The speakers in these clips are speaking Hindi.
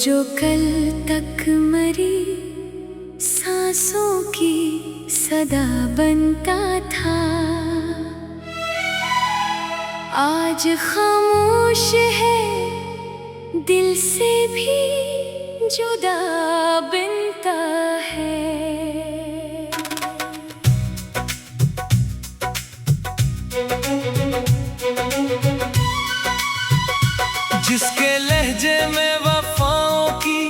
जो कल तक मरी सांसों की सदा बनता था, आज खामोश है, दिल से भी जुदा बनता है। जिसके लहजे में वफाओं की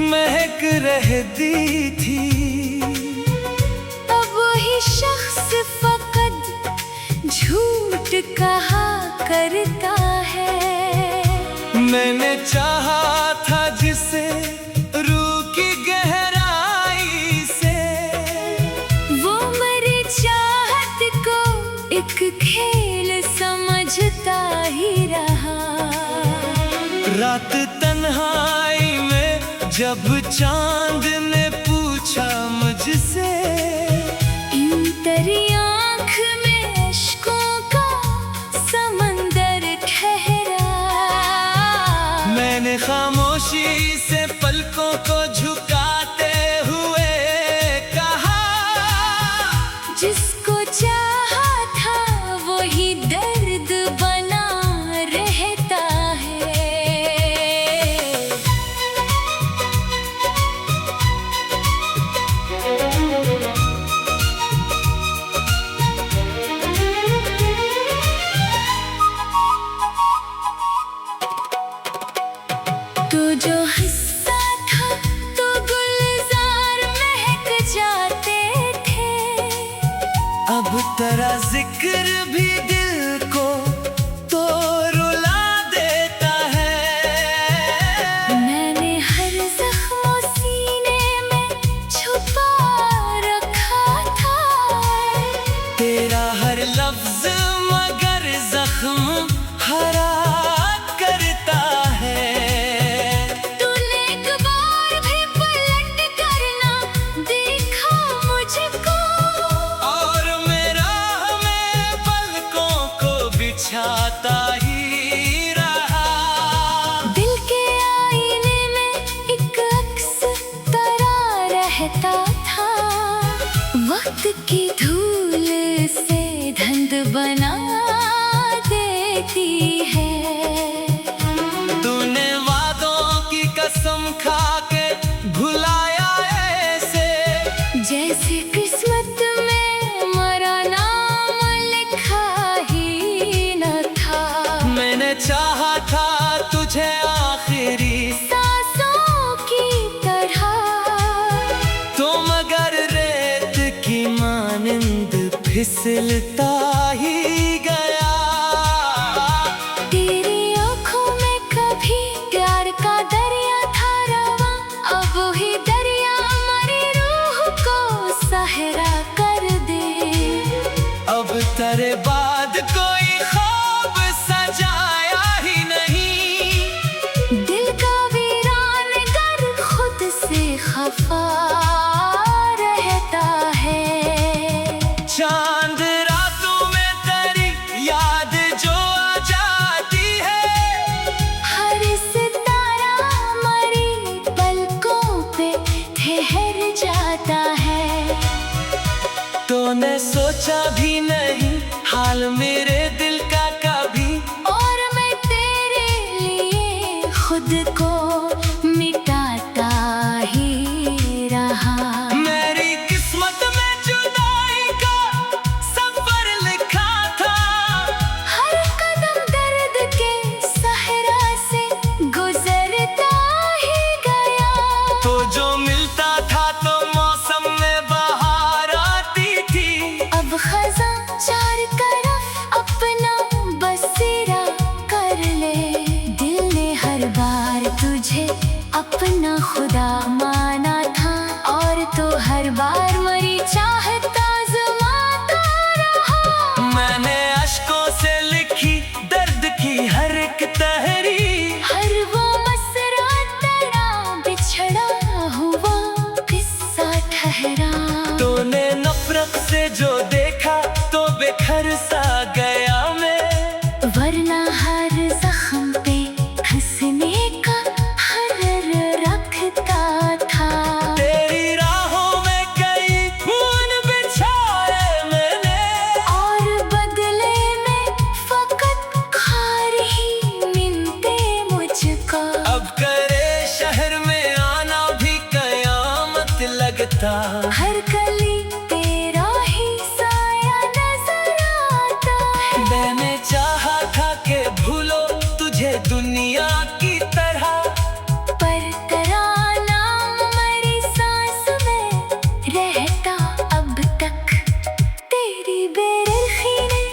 महक रहती थी, अब वही शख्स फकत झूठ कहा करता है। मैंने चाहा था जिसे रूह की गहराई से, वो मेरी चाहत को एक खेल समझता ही रहा। रात तन्हाई में जब चांद ने पूछा मुझसे, यूं तेरी आँख में अश्कों का समंदर ठहरा। मैंने खामोशी से पलकों को झुकाते हुए कहा, जिसको चाहा था वही दर्द बना रहता है। तो जो हंसता था तो गुलजार महक जाते थे, अब तेरा जिक्र भी दिल को तो रुला देता है। मैंने हर जख्म सीने में छुपा रखा था, तेरा हर लफ्ज मगर जख्म हरा करता है। तूने एक बार भी पलट कर ना देखा मुझको, और मेरा हमें पलकों को बिछाता ही रहा। दिल के आईने में एक अक्स तरा रहता था, वक्त की धूल से धुंध बना देती है। तूने वादों की कसम खा के भुलाया ऐसे, जैसे किस्मत में मरा नाम लिखा ही न था। मैंने चाहा था तुझे आखिरी सांसों की तरह, तो मगर रेत की मानिंद फिसलता ही गया। तेरी आँखों में कभी प्यार का दरिया था रवा, अब वही दरिया हमारी रूह को सहरा कर दे। अब तेरे बाद कोई ख्वाब सजाया ही नहीं, दिल का वीरान कर खुद से खफा रहता है। चांद रातों में तेरी याद जो आ जाती है, हर सितारा हमारी पलकों पे ठहर जाता है। तूने सोचा भी नहीं हाल मेरे दिल का कभी, और मैं तेरे लिए खुद को मिटाता ही रहा। मेरी किस्मत में जुदाई का सफर लिखा था, हर कदम दर्द के सहरा से गुजरता ही गया। तो जो मिलता था तो मौसम में बहार आती थी, अब खज़ां चार तरफ अपना बसेरा कर ले। दिल ने हर बार तुझे अपना खुदा माना था, और तो हर बार मरी चाहता आज़माता रहा। मैंने अश्कों से लिखी दर्द की हर एक तहरीर, हर वो मसरा तेरा बिछड़ा हुआ किस्सा ठहरा। तूने नफरत से जो देखा तो बेखर सा गया मैं, वरना हर जख्म पे हंसने का हर रहता। हर कली तेरा ही साया नजर आता है। मैंने चाहा था कि भूलो तुझे दुनिया की तरह, पर तेरा नाम मेरी सांस में रहता अब तक। तेरी बेरुखी ने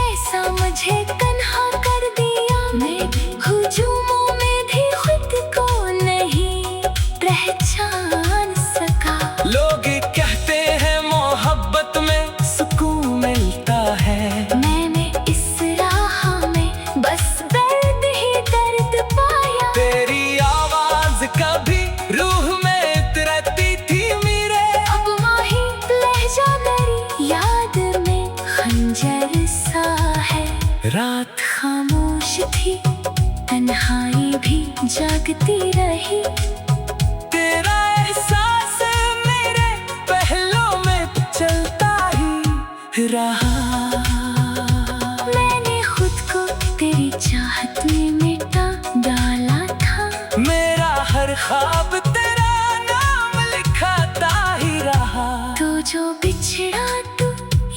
ऐसा मुझे तन्हा कर दिया, मैं हुजूमों में भी खुद को नहीं पहचान सका। लोग कहते हैं मोहब्बत में सुकून मिलता है, मैंने इस राह में बस दर्द ही दर्द पाया। तेरी आवाज कभी रूह में उतरती थी मेरे, अब वही लहजा मेरी याद में खंजर सा है। रात खामोश थी, तन्हाई भी जागती रही। तेरा एहसास मेरे पहलों में चलता ही रहा। मैंने खुद को तेरी चाहत में मिटा डाला था। मेरा हर ख्वाब तेरा नाम लिखाता ही रहा। तो जो बिछड़ा तू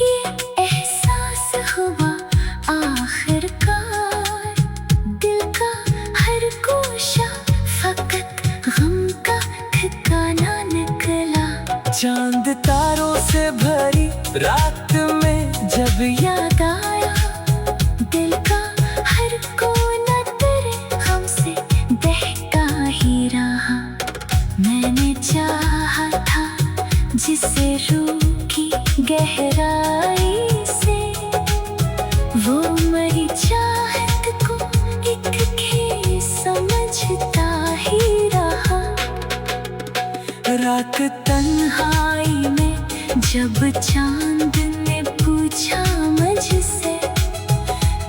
ये एहसास हुआ आखिरकार। दिल का हर कोशा फकत गम का ठिकाना निकला। चांद तारों से भरी रात में जब याद आया दिल का हर कोना तेरे गम से बहका ही रहा। मैंने चाहा था जिसे रूह की गहराई से, वो मेरी चाहत को एक खेल समझता ही रहा। रात तन्हाई में जब चांद ने पूछा मुझसे,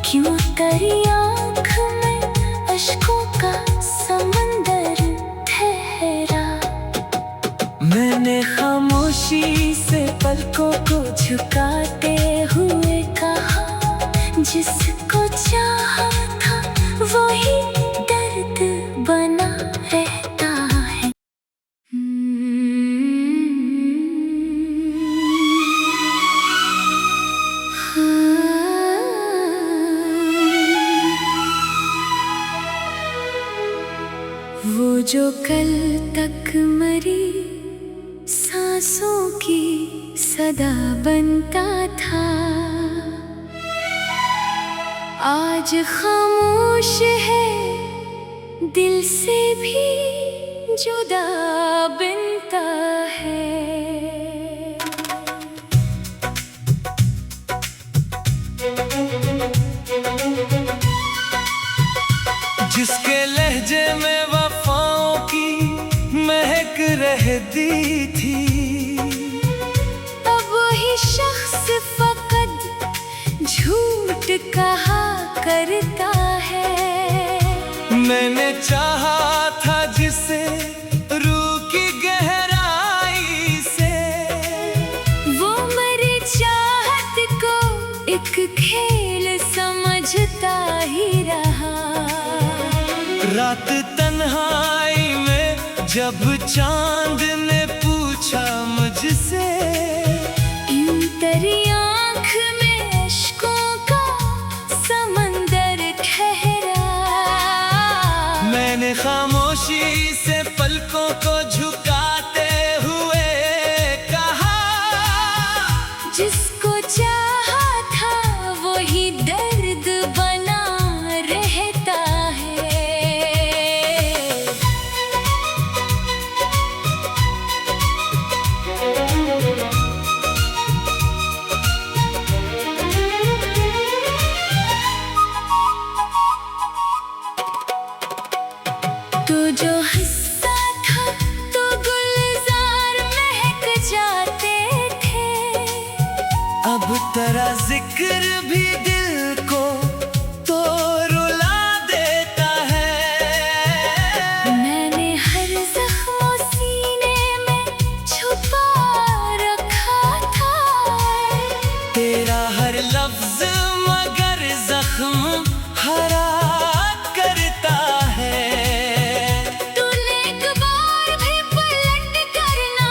क्यों तेरी आँख में अश्कों का समंदर ठहरा। मैंने खामोशी से पलकों को झुकाते हुए कहा, जिसको चाहा था वही दर्द बना रहता है। वो जो कल तक मरी सांसों की सदा बनता था, आज खामोश है दिल से भी जुदा बनता है। जिसके लहजे में वफाओं की महक रहती थी, अब वही शख्स फकत झूठ कहा करता है। मैंने चाहा था जिसे रूह की गहराई से, वो मेरी चाहत को एक खेल समझता ही रहा। रात तन्हाई में जब चांद ने पूछा मुझसे, यूं तेरी आँख में अश्कों का समंदर ठहरा। मैंने खामोशी से पलकों को झुकाते हुए कहा, जिसको चाहा था वही दर्द बना रहता है। तो जो हंसता था तो गुलजार महक जाते थे। अब तेरा जिक्र भी दिल को तो रुला देता है। मैंने हर जख्म सीने में छुपा रखा था। तेरा हर लफ्ज मगर जख्म हरा करता है। तूने एक बार भी पलट कर ना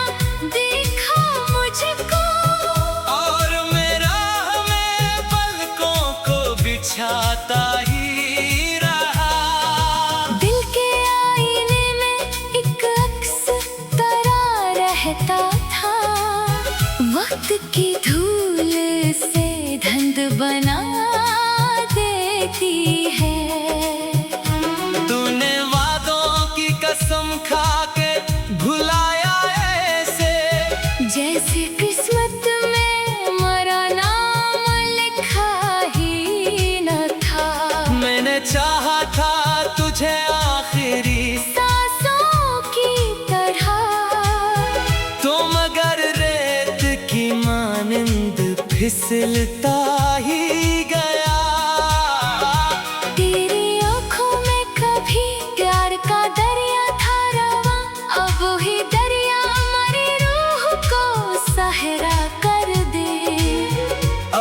रहता था। वक्त की धूल से धुंध बना देती है। तूने वादों की कसम खा के भुलाया ऐसे, जैसे किस्मत में मरा नाम लिखा ही न था। मैंने चाहा था तुझे आखिरी सांसों की तरह, तो मगर रेत की मानिंद फिसलता ही गया। तेरी आँखों में कभी प्यार का दरिया था रवा, अब वही दरिया हमारी रूह को सहरा कर दे।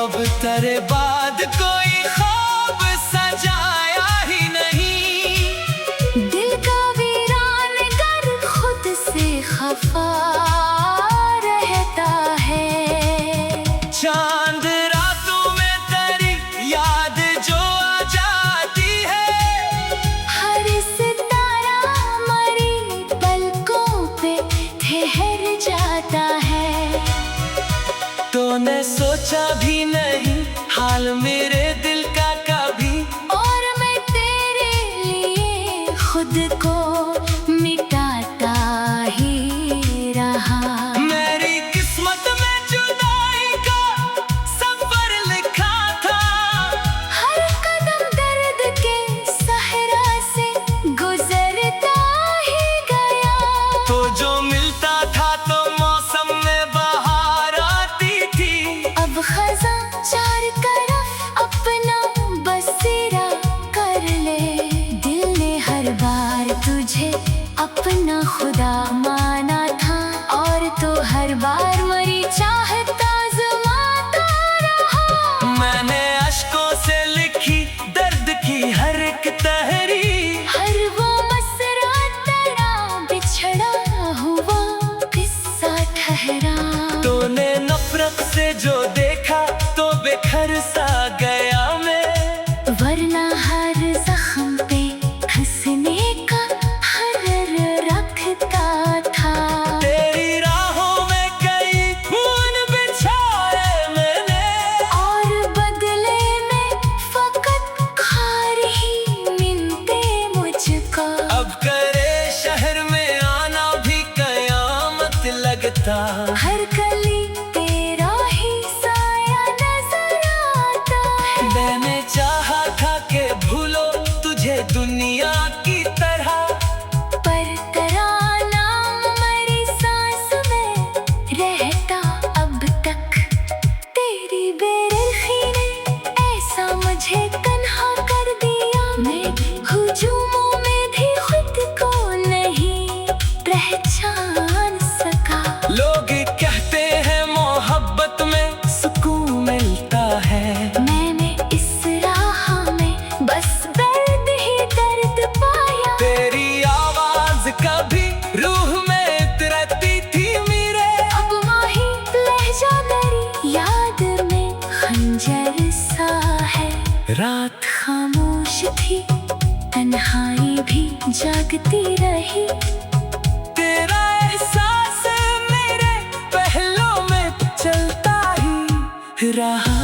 अब तेरे बाद कोई ख्वाब सजाया ही नहीं, दिल का वीरान कर खुद से खफा रहता है। चांद रातों में तेरी याद जो आ जाती है, हर सितारा मरी पलकों पे ठहर जाता है। तूने सोचा भी नहीं हाल मेरे दिल का कभी, और मैं तेरे लिए खुद को मिटाता ही रहा। मेरी किस्मत में जुदाई का सफर लिखा था, हर कदम दर्द के सहरा से गुजरता ही गया। तो जो मिलता था तो मौसम में बाहर आती थी। अब खजा चार तरफ अपना बसेरा कर ले, दिल ने हर बार तुझे अपना खुदा माना था। और तो हर बार मरी चाहता आज़माता रहा। मैंने अश्कों से लिखी दर्द की हर एक तहरीर, हर वो मसरा तेरा बिछड़ा हुआ किस्सा ठहरा। तूने नफरत से जो देखा तो बेखर सा गया मैं। वरना हर जख्म पे हंसने का हर रखता था। तेरी राहों में कई फूल बिछाए मैंने, और बदले में फकत खार ही मिलते मुझको। अब करे शहर में आना भी कयामत लगता। हर गली तेरा ही साया नजर आता है। मैंने चाहा था कि भूलो तुझे दुनिया की तरह, पर तेरा नाम मेरी सांस में रहता अब तक। तेरी बेरुखी ने ऐसा मुझे तन्हा कर दिया, मैं हुजूमों में भी खुद को नहीं पहचान सका। लोग कहते हैं मोहब्बत में सुकून मिलता है। मैंने इस राह में बस दर्द ही दर्द पाया। तेरी आवाज कभी रूह में उतरती थी मेरे, अब माही लहजा मेरी याद में खंजर सा है। रात खामोश थी तन्हाई भी जागती रही। तेरा एहसास मेरे पहलों में चलता ही रहा।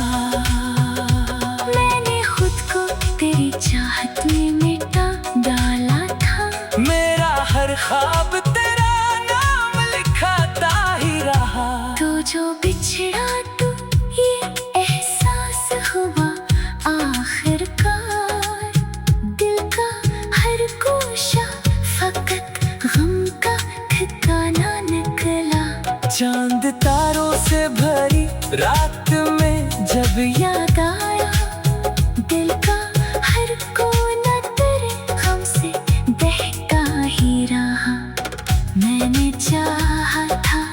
मैंने खुद को तेरी चाहत में मिटा डाला था। मेरा हर ख्वाब तेरा नाम लिखाता ही रहा। तो जो बिछड़ा तू ये एहसास हुआ आखिरकार। दिल का हर गोशा फकत गम का ठिकाना निकला। चांद तारों से भरी रात में जब याद आया दिल का हर कोना तेरे गम से बहका ही रहा। मैंने चाहा था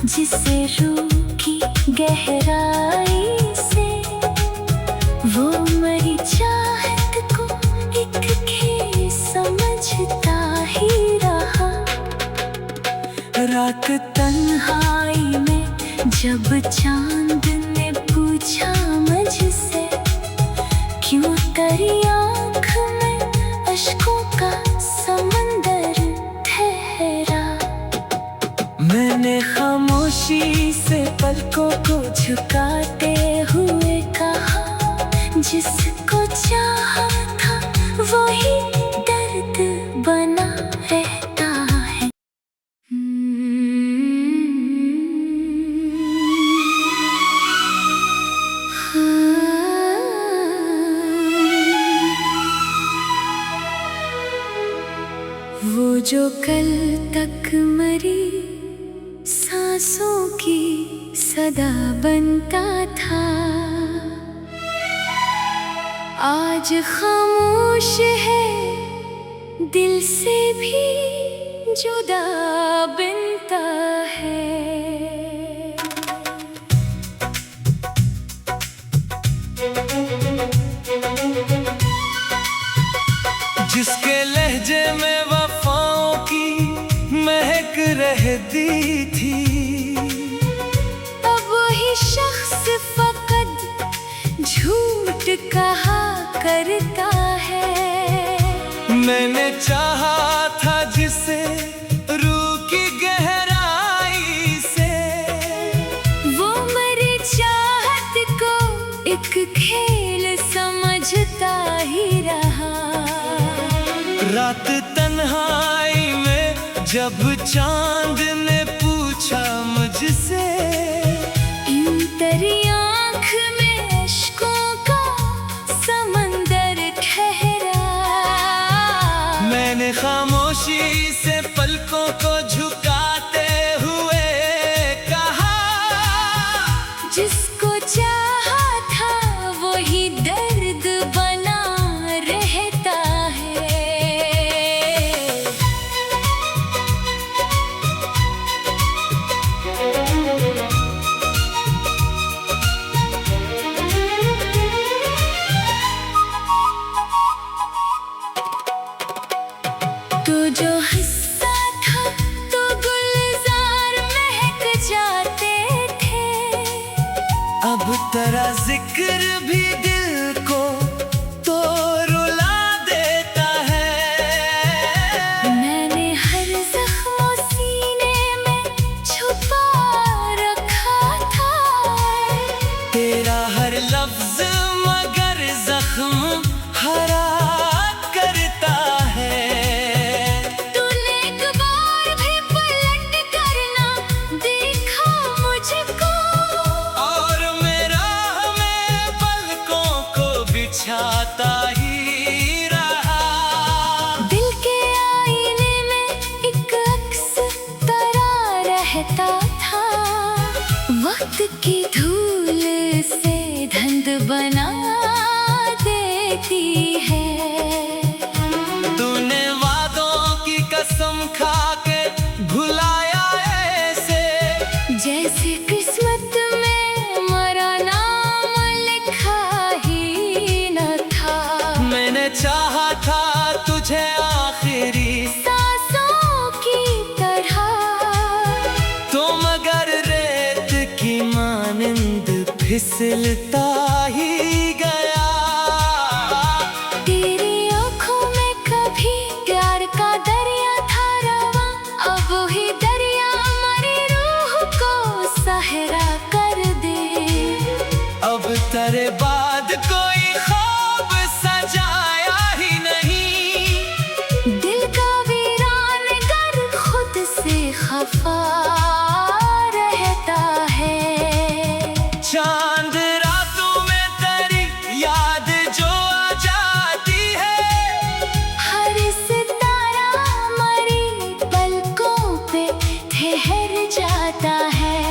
जिसे रूह की गहराई से, वो मेरी चाहत को एक खेल समझता ही रहा। रात तन्हाई में जब चांद ने पूछा मुझसे, क्यों तेरी आँख में अश्कों का समंदर ठहरा। मैंने खामोशी से पलकों को झुकाते हुए कहा, जिसको चाहा था वही दर्द बना रहता है। वो जो कल तक मरी सांसों की सदा बनता था, आज खामोश है, दिल से भी जुदा बनता है। जिसके लहजे में वफाओं की महक रहती थी, अब वही शख्स फकत झूठ कहा करता है। मैंने चाहा था जिसे रूह की गहराई से, वो मेरी चाहत को एक खेल समझता ही रहा। रात तन्हाई में जब चांद ने पूछा मुझसे, यूं तेरी आँख में अश्कों का समंदर ठहरा। मैंने खामोशी से पलकों को झुकाते हुए कहा, जिसको चाहा था वही दर्द बना रहता है। तो जो हंसता था तो गुलजार महक जाते थे, अब तेरा जिक्र भी दिल को तो रुला देता है। मैंने हर जख्म सीने में छुपा रखा था, तेरा हर लफ्ज मगर जख्म हरा करता है। तूने एक बार भी पलट कर ना देखा मुझको, और मेरा हमें पलकों को बिछाता ही रहा। दिल के आईने में एक अक्स तरा रहता था, वक्त की धूल से धंध बना देती है। तूने वादों की कसम खा के भुलाया ऐसे, जैसे किस्मत में मरा नाम लिखा ही न था। मैंने चाहा था तुझे आखिरी सांसों की तरह, तो मगर रेत की मानंद फिसलता ही गया। तेरी आँखों में कभी प्यार का दरिया था रवां, अब वही दरिया हमारी रूह को सहरा कर दे। अब तेरे बाद कोई ख्वाब सजाया ही नहीं, दिल का वीरान गर खुद से खफा रहता है। चांद रातों में तेरी याद जो आ जाती है, हर सितारा हमारी पलकों पे ठहर जाता है।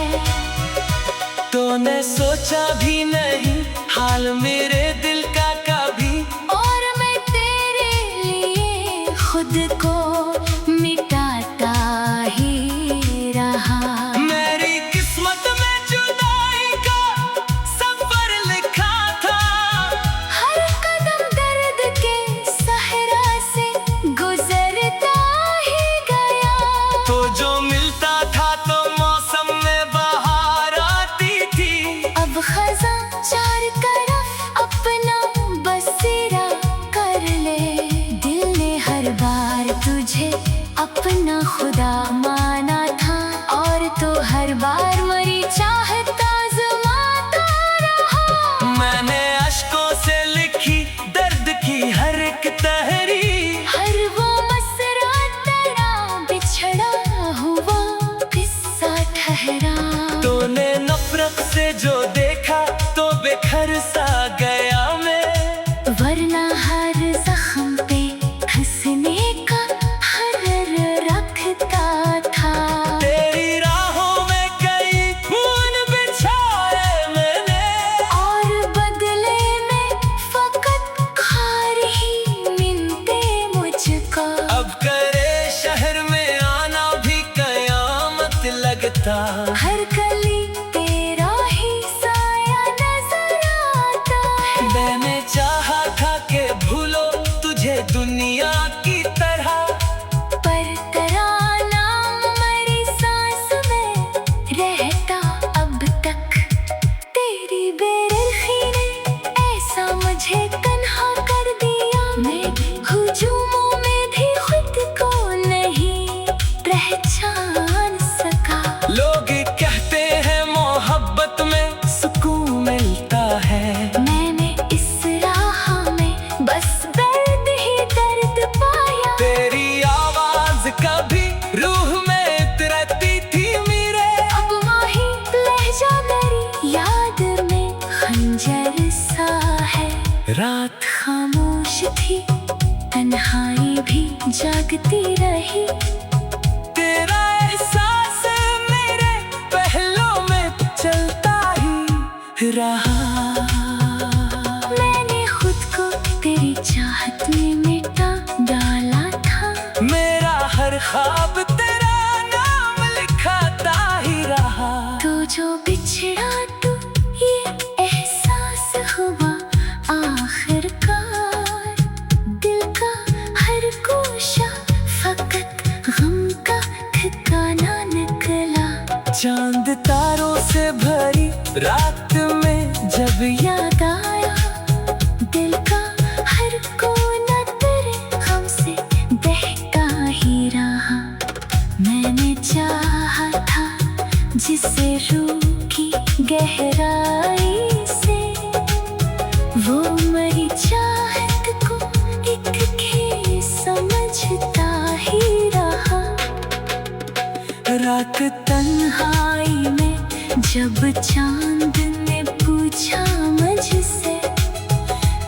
तूने सोचा भी नहीं हाल मेरे दिल का कभी, और मैं तेरे लिए खुद को मिटाता ही रहा। मेरी किस्मत में जुदाई का सफर लिखा था, हर कदम दर्द के सहरा से गुजरता ही गया। तो जो मिलता था तो मौसम सहरा। तूने नफरत से जो देखा तो बेखर सा गया मैं, वरना हर जख्म पे हंसने का हर रखता था। तेरी राहों में कई फूल बिछाए मैंने, और बदले में फकत खार ही मिलते मुझको। अब करे शहर में आना भी कयामत लगता। हर गली तेरा ही साया नजर आता है। मैंने चाहा था कि भूलो तुझे दुनिया की तरह, पर तेरा नाम मेरी सांस में रहता अब तक। तेरी बेरुखी ने ऐसा मुझे तन्हा कर दिया, मैं हुजूमों में भी खुद को नहीं पहचान सका। लोग कहते हैं मोहब्बत में सुकून मिलता है, मैंने इस राह में बस दर्द ही दर्द पाया। तेरी आवाज कभी रूह में उतरती थी मेरे, अब माही लहजा मेरी याद में खंजर सा है। रात खामोश थी तन्हाई भी जागती रही, तेरा एहसास मेरे पहलों में चलता ही रहा। मैंने खुद को तेरी चाहत में मिटा डाला था। मेरा हर ख्वाब तेरा नाम लिखाता ही रहा। तो जो बिछड़ा तो ये एहसास हुआ आखिरकार, दिल का हर कोशा फकत गम का ठिकाना निकला। चांद तारों से भरी रात में जब याद आया दिल का हर कोना तेरे गम से बहता ही रहा। मैंने चाहा था जिसे रूह की गहराई से, वो मेरी चाहत को एक खेल समझता ही रहा। रात तन्हाई में जब चांद ने पूछा मुझसे,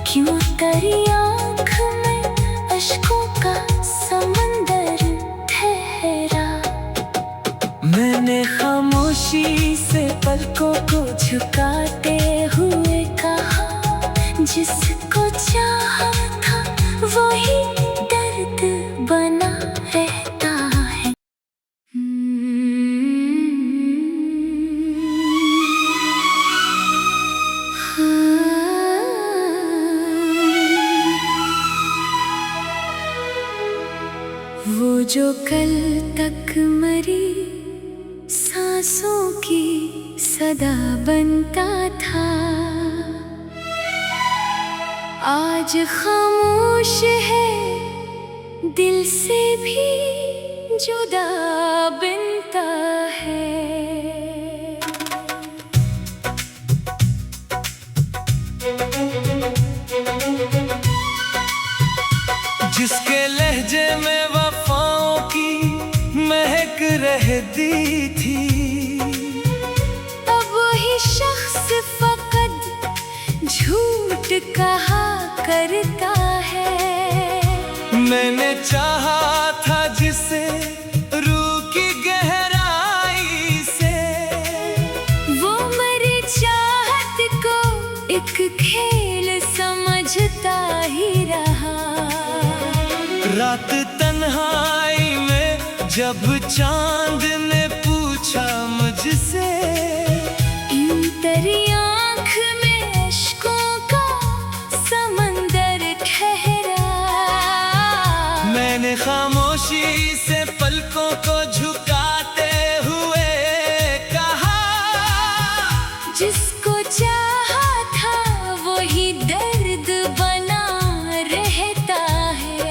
क्यों तेरी आँख में अश्कों का समंदर ठहरा। मैंने खामोशी से पलकों को झुकाते हुए कहा, जिसको चाहा था वही दर्द बना रहता है। वो जो कल तक मरी सांसों की सदा बनता था, आज खामोश है दिल से भी जुदा बनता है। जिसके लहजे में वफाओं की महक रहती थी, अब वही शख्स फकत झूठ कहा करता है। मैंने चाहा था जिसे रूह की गहराई से, वो मेरी चाहत को एक खेल समझता ही रहा। रात तन्हाई में जब चांद ने पूछा मुझसे, इन तेरी आँख में अश्कों का समंदर ठहरा। मैंने खामोशी से पलकों को झुकाते हुए कहा, जिसको चाहा था वही दर्द बना रहता है।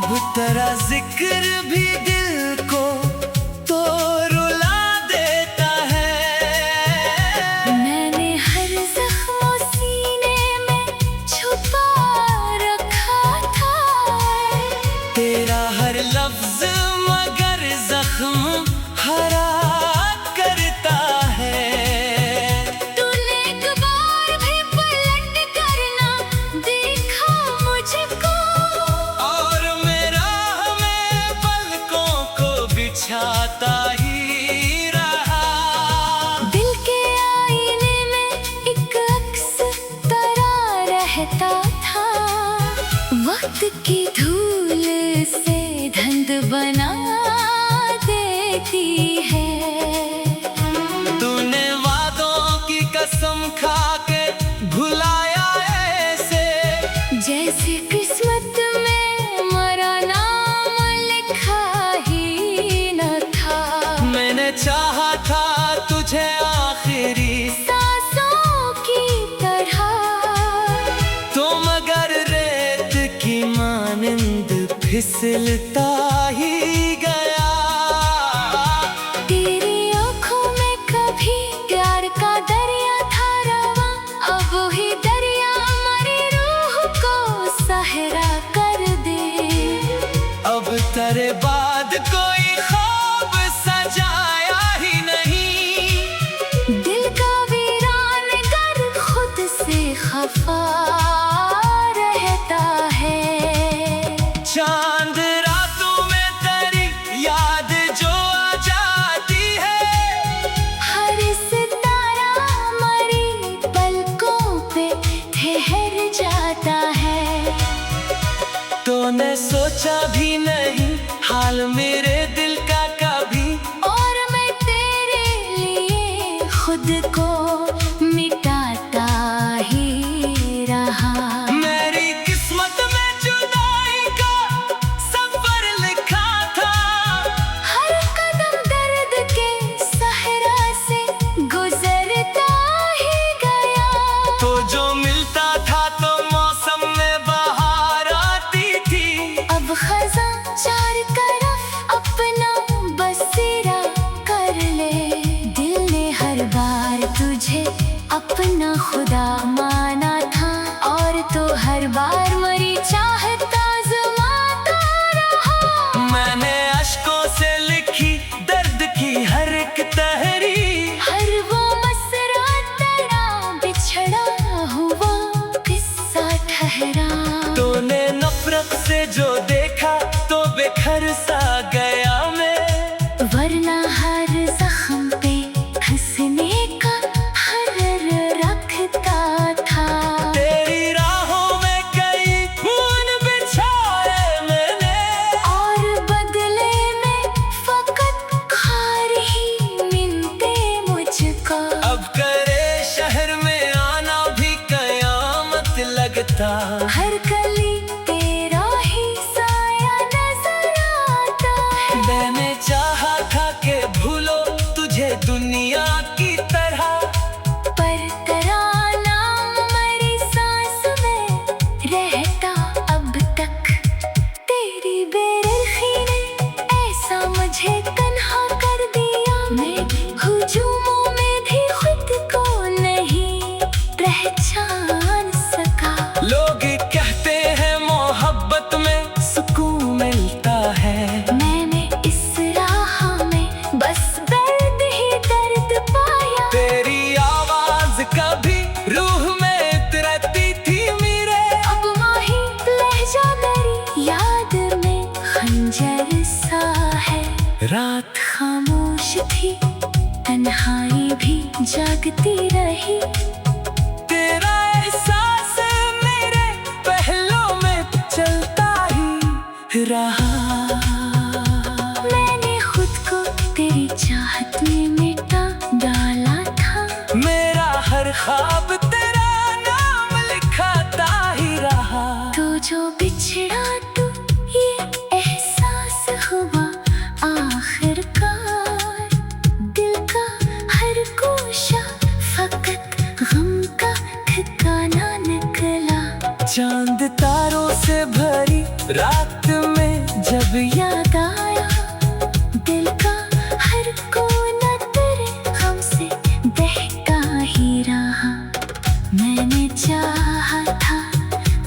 अब तेरा जिक्र भी दिल को तो रुला देता है। मैंने हर जख्म सीने में छुपा रखा था। तेरा हर लफ्ज मगर जख्म हरा करता है। तूने एक बार भी पलट कर ना देखा मुझको, और मेरा हमें पलकों को बिछाता ही रहा। दिल के आईने में एक अक्स तरह रहता था। वक्त की धूल से धुंध बना देती है। तूने वादों की कसम खा के भुलाया ऐसे, जैसे किस्मत में मरा नाम लिखा ही न था। मैंने चाहा था तुझे आखिरी सांसों की तरह, तो मगर रेत की मानिंद फिसलता ही गया। तेरी आंखों में कभी प्यार का दरिया था रवां, अब वही दरिया हमारी रूह को सहरा कर दे। अब तेरे बाद कोई ख्वाब सजाया ही नहीं। दिल का वीरान गर खुद से खफा रहता है। चांद रातों में तेरी याद जो आ जाती है। हर सितारा हमारी पलकों पे ठहर जाता है। तूने सोचा भी नहीं हाल मेरे दिल का कभी, और मैं तेरे लिए खुद को मिटाता ही रहा। मेरी किस्मत में जुदाई का सफर लिखा था। हर कदम दर्द के सहरा से गुजरता ही गया। तो जो मिलता था तो मौसम में बहार आती थी। अब खज़ां चार तरफ अपना बसेरा कर ले। दिल ने हर बार तुझे अपना खुदा माना था, और तो हर बार मरी चाहता आज़माता रहा। मैंने अश्कों से लिखी दर्द की हर एक तहरीर। हर वो मसरा तेरा बिछड़ा हुआ किस्सा ठहरा। तूने नफरत से जो देखा तो बेखर सा गया मैं। वरना हर जख्म पे हंसने का हर रखता था। तेरी राहों में कई फूल बिछाए मैंने, और बदले में फकत खार ही मिलते मुझको। अब करे शहर में आना भी कयामत लगता। हर गली तेरा ही साया नजर आता है। मैंने चाहा था कि भूलो तुझे दुनिया की तरह, पर तेरा नाम मेरी सांस में रहता अब तक। तेरी बेरुखी ने ऐसा मुझे तन्हा कर दिया। मैं हुजूमों में भी खुद को नहीं पहचान सका। लोग कहते हैं मोहब्बत में सुकून मिलता है। मैंने इस राह में बस दर्द ही दर्द पाया। तेरी आवाज कभी रूह में उतरती थी मेरे। अब वही लहजा मेरी याद में खंजर सा है। रात खामोश थी, तन्हाई भी जागती रही। तेरा एहसास मेरे पहलों में चलता ही रहा। मैंने खुद को तेरी चाहत में मिटा डाला था। मेरा हर ख्वाब तेरा नाम लिखाता ही रहा। तो जो बिछड़ा तू ये एहसास हुआ आखिरकार। दिल का हर कोशा फकत गम का ठिकाना निकला। चांद तारों से भरी रात में जब याद आया दिल का हर कोना तेरे गम से बहका ही रहा। मैंने चाहा था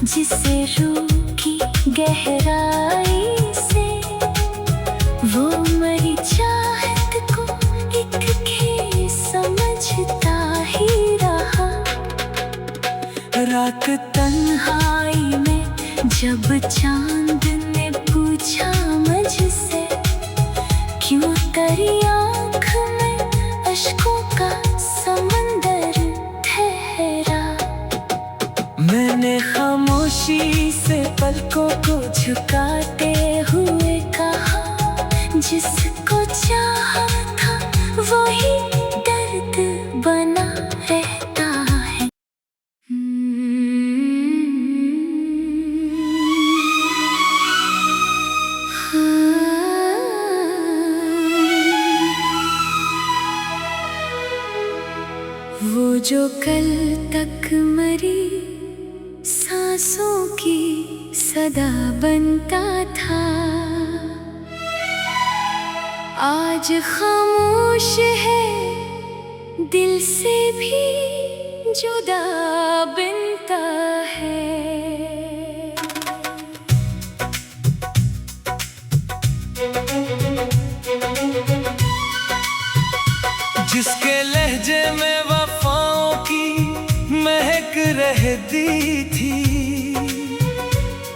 जिसे रूह की गहराई से, वो मेरी चाहत को एक खेल समझता ही रहा। रात तन्हाई में जब चांद ने पूछा मुझसे, क्यों तेरी आँख में अश्कों का समंदर ठहरा। मैंने खामोशी से पलकों को झुकाते हुए कहा, जिसको चाहा था वही दर्द बना रहता है। वो जो कल तक मरी सांसों की सदा बनता था, आज खामोश है दिल से भी जुदा बनता है। जिसके लहजे में वफाओं की महक रहती थी,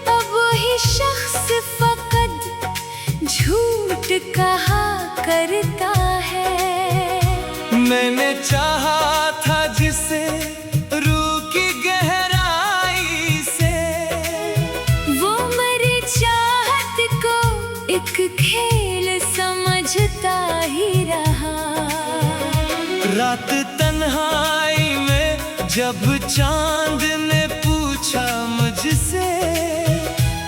अब वही शख्स फकत झूठ कहा करता है। मैंने चाहा था जिसे रूह की गहराई से, वो मेरी चाहत को एक खेल समझता ही रहा। रात तन्हाई में जब चांद ने पूछा मुझसे,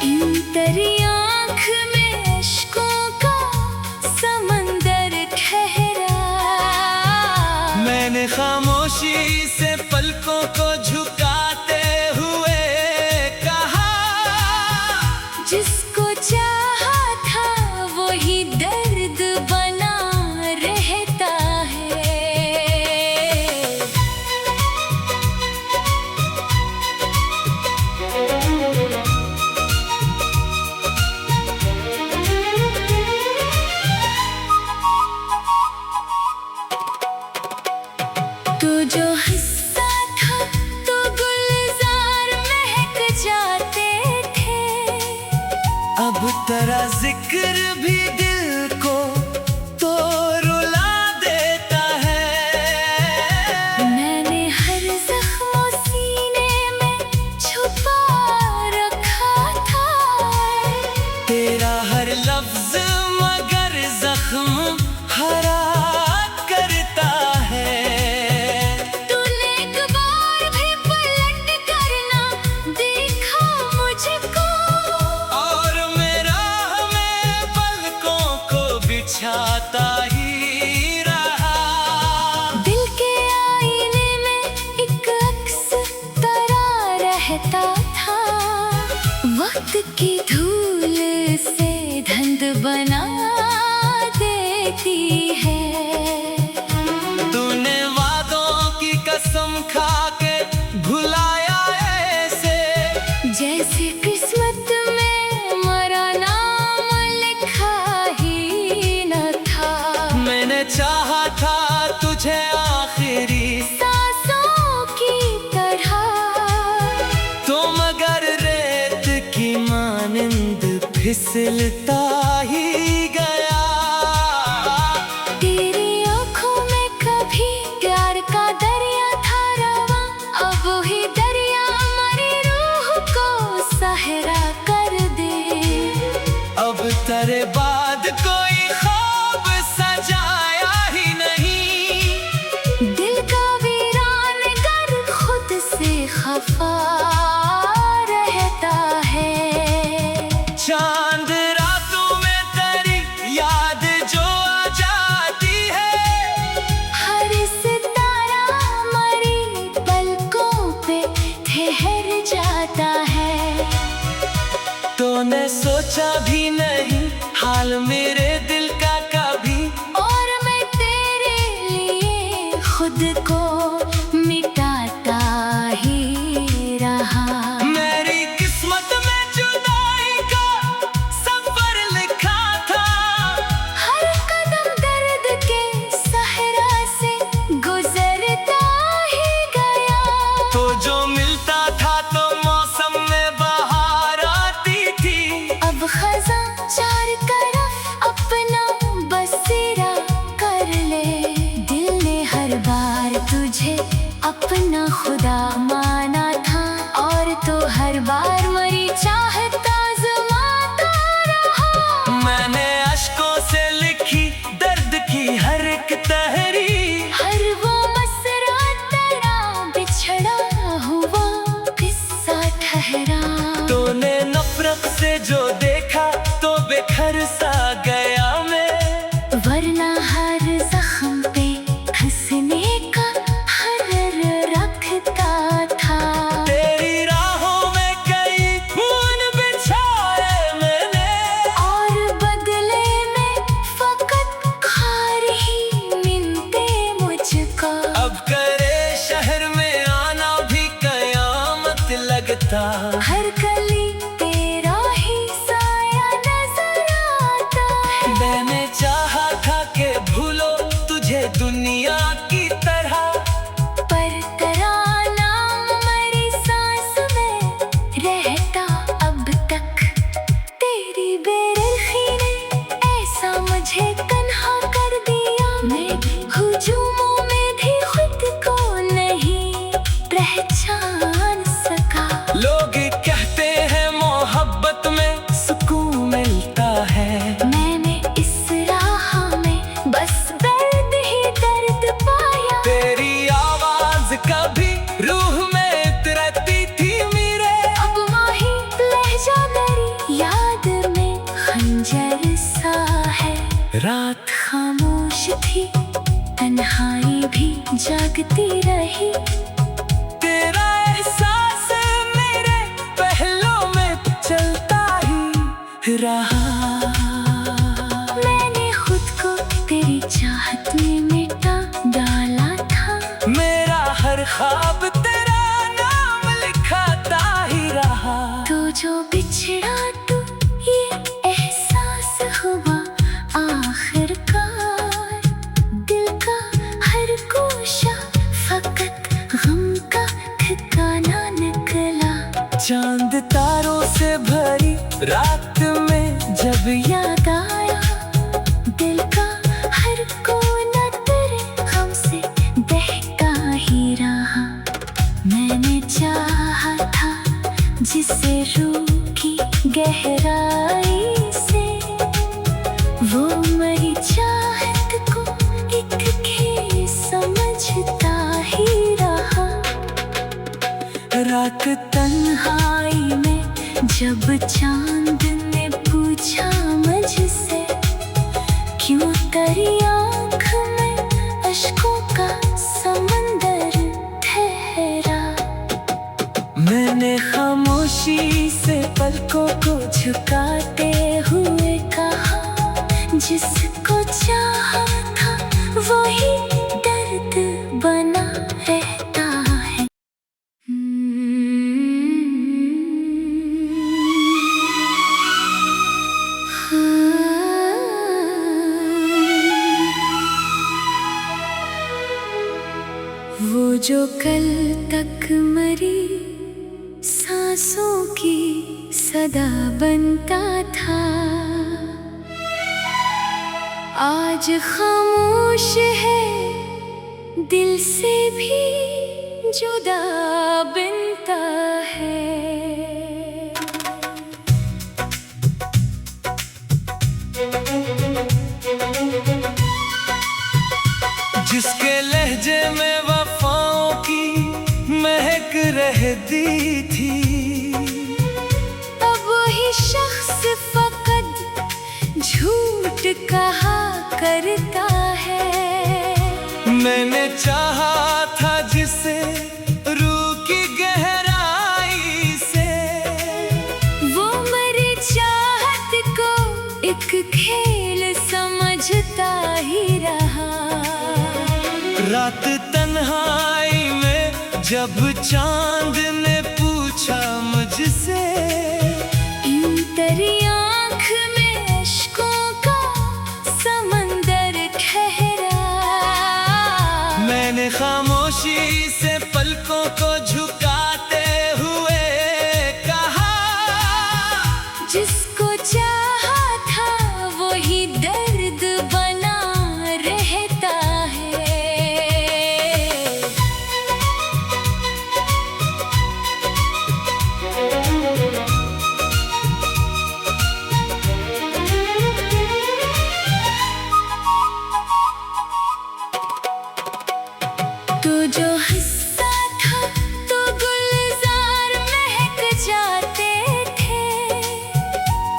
यूं तेरी आँख में अश्कों का समंदर ठहरा। मैंने खामोशी से पलकों को झुकाते हुए कहा, जिसको चाहा था वही दर्द बना रहता है। तो जो हंसता था तो गुलजार महक जाते थे, अब तेरा जिक्र भी दिल को तो रुला देता है। मैंने हर जख्म सीने में छुपा रखा था, तेरा हर लफ्ज मगर जख्म हरा करता है। तूने एक बार भी पलट कर ना देखा मुझको, और मेरा हमें पलकों को बिछाता ही रहा। दिल के आईने में एक अक्स तरा रहता था, वक्त की धूल से धुंध बना देती है। तूने वादों की कसम खा के भुलाया ऐसे, जैसे किस्मत में मरा नाम लिखा ही न था। मैंने चाहा था तुझे आखिरी सांसों की तरह, तो मगर रेत की मानिंद फिसलता ही गया। तेरी आँखों में कभी प्यार का दरिया था रवा, अब वही दरिया हमारी रूह को सहरा कर दे। अब तेरे बाद कोई ख्वाब सजाया ही नहीं, दिल का वीरान गर खुद से खफा रहता है। चांद रातों में तेरी याद जो आ जाती है, हर सितारा हमारी पलकों पे ठहर जाता है। तूने सोचा भी नहीं हर बार मरी चाहता आजमाता रहा। मैंने अश्कों से लिखी दर्द की हर एक तहरीर, हर वो मसरा तेरा बिछड़ा हुआ किस्सा ठहरा। तूने नफरत से जो देखा तो बेखर सा गया मैं, वरना हर जख्म पे हंसने का हर रखता था। तेरी राहों में कई खून बिछाए मैंने, और बदले में फकत खार ही मिलते मुझको। अब करे शहर में आना भी कयामत लगता। हर गली तेरा ही साया नजर आता है। मैंने चाहा था कि भूलो तुझे दुनिया की तरह, पर तेरा नाम मेरी सांस में रहता अब तक। तेरी बेरुखी ने ऐसा मुझे तन्हा कर दिया, मैं हुजूमों में भी खुद को नहीं पहचान सका। लोग कहते हैं मोहब्बत में सुकून मिलता है, मैंने इस राह में बस दर्द ही दर्द पाया। तेरी आवाज कभी रूह में उतरती थी मेरे, अब माही लहजा मेरी याद में खंजर सा है। रात खामोश थी तन्हाई भी जागती रही, तेरा एहसास मेरे पहलों में चलता ही रहा। मैंने खुद को तेरी चाहत में मिटा डाला था। मेरा हर ख्वाब तेरा नाम लिखाता ही रहा। तो जो बिछड़ा तू ये एहसास हुआ आखिरकार, दिल का हर कोशा फकत गम का ठिकाना निकला। चांद तारों से भरी रात में जब याद आया दिल का हर कोना तेरे गम से बहका ही रहा। मैंने चाहा था जिसे रूह की गहराई से, वो मेरी चाहत को एक खेल समझता ही रहा। रात तन्हाई में जब चांद ने पूछा मुझसे, क्यों तेरी आँख में अश्कों का समंदर ठहरा। मैंने खामोशी से पलकों को झुकाते हुए कहा, जिसको चाहा था वही दर्द बना रहता है। वो जो कल तक मरी सांसों की सदा बनता था, आज खामोश है दिल से भी जुदा बनता है। जिसके लहजे में वफाओं की महक रहती थी, अब वही शख्स फकत झूठ कहा करता है। मैंने चाहा था जिसे रूह की गहराई से, वो मेरी चाहत को एक खेल समझता ही रहा। रात तन्हाई में जब चांद ने पूछा मुझसे, यूं तेरी आँख में अश्कों का समंदर ठहरा। मैंने खामोशी से पलकों को झुकाते हुए कहा, जिसको चाहा था वही दर्द बना रहता है।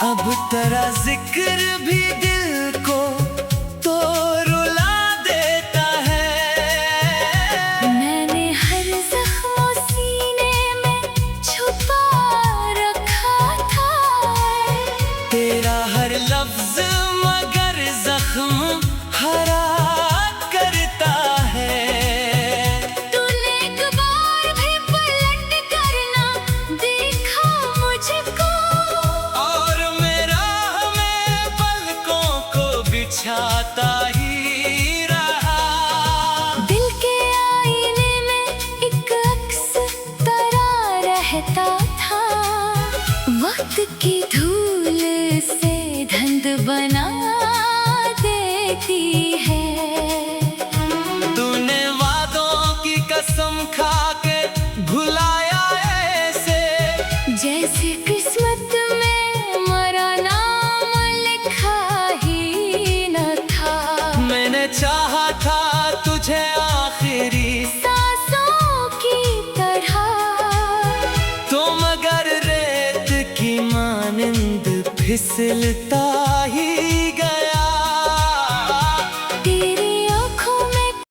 अब तेरा जिक्र भी दिल को तो रुला देता है। मैंने हर जख्म सीने में छुपा रखा था। तेरा हर लफ्ज मगर जख्म हरा करता है। तूने एक बार भी पलट कर ना देखा मुझको, और मेरा हमें पलकों को बिछाता ही रहा। दिल के आईने में एक अक्स तरा रहता था। वक्त की धूल से धुंध बना देती है। तूने वादों की कसम खा के भुलाया ऐसे, जैसे किस्मत में मरा नाम लिखा ही न था। मैंने चाहा था तुझे आखिरी सांसों की तरह, तो मगर रेत की मानिंद फिसलता